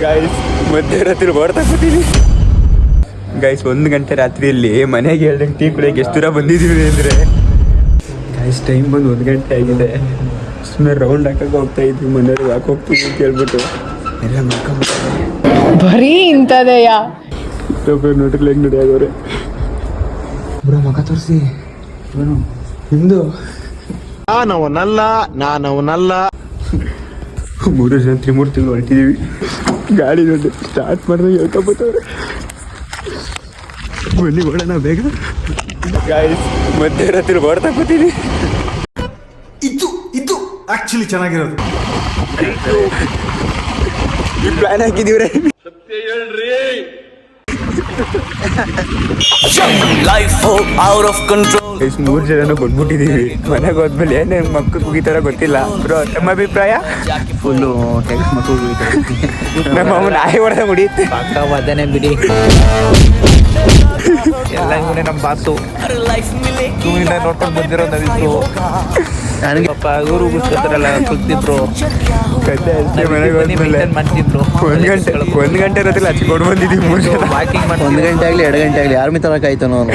Guys ಮಧ್ಯರಾತ್ರಿ ಓಡ್ತಾ ಕೂತೀನಿ guys. 1 ಗಂಟೆ ರಾತ್ರಿಯಲ್ಲಿ ಮನೆಗೆ ಹೇಳ್ದಂಗೆ ಟೀ ಕುಡಿಯೋಕೆ ಎಷ್ಟು ದೂರ ಬಂದಿದ್ದೀವಿ ಅಂದರೆ ಗೈಸ್ ಟೈಮ್ ಬಂದು 1 ಗಂಟೆ ಆಗಿದೆ. ಸುಮ್ಮನೆ ರೌಂಡ್ ಹಾಕಕ್ಕೆ ಹೋಗ್ತಾ ಇದ್ವಿ, ಮನೆಯವ್ರಿಗೆ ಯಾಕೆ ಹೋಗ್ತೀವಿ ಅಂತ ಹೇಳ್ಬಿಟ್ಟು ಎಲ್ಲ ಮಾಡ್ಕೊಂಡ್ಬಿಟ್ಟು ಬರೀ ಇಂಥದೆಯಾ ನೋಡ್ರಿ ಹೆಂಗ್ ನೋಡಿ ಆಗೋರೆ ಬ್ರೋ ಮಗ ತೋರಿಸಿ ನಿಮ್ದು. ನಾನವನಲ್ಲ 3 ಜನ 3 ತಿಂಗಳು ಹೊರಟಿದ್ದೀವಿ. ಗಾಡಿ ನೋಡಿ ಸ್ಟಾರ್ಟ್ ಮಾಡಿದ್ರೆ ಹೇಳ್ಕೊಬೋತವ್ರೆ. ಬನ್ನಿ ಓಡೋಣ ಬೇಗ. ಗಾಯ್ಸ್ ಮಧ್ಯರಾತ್ರಿ ಓಡ್ತಾ ಕೂತೀನಿ. ಇದು ಆಕ್ಚುಲಿ ಚೆನ್ನಾಗಿರೋದು. ಪ್ಲಾನ್ ಹಾಕಿದೀವ್ರೆ. ಎಷ್ಟು 3 ಜನನು ಬಂದ್ಬಿಟ್ಟಿದೀವಿ. ಮನೆಗೆ ಹೋದ್ಮೇಲೆ ಏನೇನು ಮಕ್ಕಳು ಕುಗಿತಾರ ಗೊತ್ತಿಲ್ಲ. ಬ್ರೋ ತಮ್ಮ ಅಭಿಪ್ರಾಯ? ಫುಲ್ಲು ಟೆಕ್ಸ್ಟ್ ಮಕ್ಕಳು ನಮ್ಮ ಅಮ್ಮ ನಾಯಿ ಹೊಡೆದ ಮುಡಿಯುತ್ತೆ. ಪಕ್ಕವಾದನೆ ಬಿಡಿ. ಎಲ್ಲ ಇವನೇ ನಮ್ಮ ಬಾಸು. ಇವ್ನಿಂದ ನೋಡ್ಕೊಂಡು ಬಂದಿರೋ ನಾವಿದ್ರು. ನನಗೆ ಪಾಪ ಇವರು ಗುಡ್ಸ್ಕೊತಾರಲ್ಲ ಕೂತಿದ್ರು. ಮನೆಗೆ ಹೋದ್ಮೇಲೆ ಮಾಡ್ತಿದ್ರು. 1 ಗಂಟೆ ಇರೋದಿಲ್ಲ ಹಚ್ಕೊಂಡು ಬಂದಿದ್ದೀವಿ 3 ಜನ. ವಾಕಿಂಗ್ ಮಾಡಿ 1 ಗಂಟೆ ಆಗಲಿ 2 ಗಂಟೆ ಆಗಲಿ ಆರ್ಮಿ ತರಕ ಆಯ್ತು ನಾನು.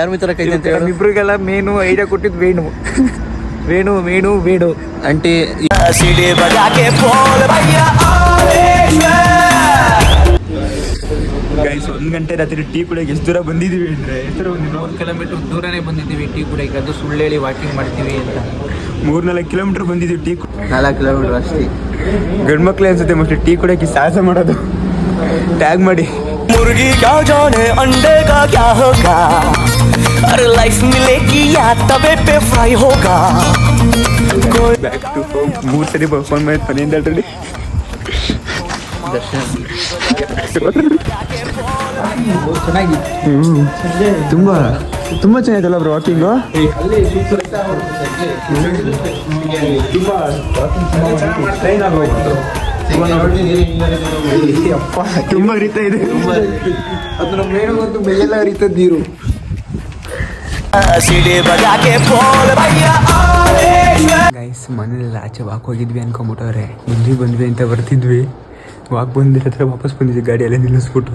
ಆರ್ಮಿ ತರಕ ಐತೆ ಅಂತ ಹೇಳಿ ಇಬ್ರಿಗೆಲ್ಲ ಮೇನು ಐಡಿಯಾ ಕೊಟ್ಟಿದ್ದು ವೇಣು ಆಂಟಿ. ಗೈಸ್ 1 ಗಂಟೆ ರಾತ್ರಿ ಟೀ ಕುಡಿಯೋಕೆ ಎಷ್ಟು ದೂರ ಬಂದಿದ್ದೀವಿ ಅಂದರೆ 1 ಕಿಲೋಮೀಟರ್ ದೂರನೇ ಬಂದಿದ್ದೀವಿ ಟೀ ಕುಡಿಯೋಕೆ. ಅದು ಸುಳ್ಳು ಹೇಳಿ ವಾಕಿಂಗ್ ಮಾಡ್ತೀವಿ ಅಂತ 3-4 ಕಿಲೋಮೀಟರ್ ಬಂದಿದ್ದೀವಿ ಟೀ. 4 ಕಿಲೋಮೀಟರ್ ಅಷ್ಟೇ. ಗಂಡು ಮಕ್ಳೇ ಅನ್ಸುತ್ತೆ ಮೋಸ್ಟ್ಲಿ ಟೀ ಕುಡಿಯೋಕೆ ಸಾಹಸ ಮಾಡೋದು. ಟ್ಯಾಗ್ ಮಾಡಿ. मुर्गी क्या जाने अंडे का क्या होगा, अरे लाइफ मिलेगी या तवे पे फ्राई होगा. ಬ್ಯಾಕ್ ಟು ಹೋಮ್ 3 ಸರಿ ಫೋನ್ ಮಾಡಿ ಮನೆಯಿಂದ ಆಲ್ರೆಡಿ. ತುಂಬ ಚೆನ್ನಾಗಿತ್ತಲ್ಲ ಬ್ರೋ ವಾಕಿಂಗು. ತುಂಬ ಹರಿತಾ ಇದೆ. ಅದ್ರ ಮೇಲಂತೂ ಮೈಯೆಲ್ಲ ಹರಿತದ ನೀರು. ಗೈಸ್ ಮನೇಲೆಲ್ಲ ಆಚೆ ವಾಕ್ ಹೋಗಿದ್ವಿ ಅನ್ಕೊಂಬಿಟ್ಟವ್ರೆ. ಬಂದ್ವಿ ಅಂತ ಬರ್ತಿದ್ವಿ. ವಾಕ್ ಬಂದಿರ ಹತ್ರ ವಾಪಸ್ ಬಂದಿದ್ವಿ, ಗಾಡಿಯೆಲ್ಲ ನಿಲ್ಲಿಸ್ಬಿಟ್ಟು.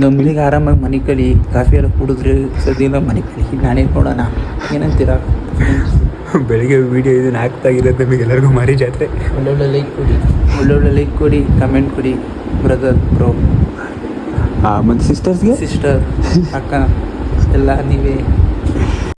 ನಮ್ಮಳಿಗೆ ಆರಾಮಾಗಿ ಮನೆ ಕಳಿ ಕಾಫಿ ಎಲ್ಲ ಕುಡಿದ್ರೆ ಸದ್ಯಲ್ಲ ಮನೆ ಕಳಿ. ನಾನೇ ನೋಡೋಣ ಏನಂತೀರಾ? ಬೆಳಿಗ್ಗೆ ವೀಡಿಯೋ ಇದನ್ನು ಹಾಕ್ತಾಗಿರೋದು ನಮಗೆಲ್ಲರಿಗೂ ಮಾರಿ ಜಾತ್ರೆ. ಒಳ್ಳೊಳ್ಳೆ ಲೈಕ್ ಕೊಡಿ ಕಮೆಂಟ್ ಕೊಡಿ ಬ್ರದರ್ ಮತ್ತು ಸಿಸ್ಟರ್ಸ್ಗೆ ಸಿಸ್ಟರ್ ಅಕ್ಕ ಎಲ್ಲ ನೀವೇ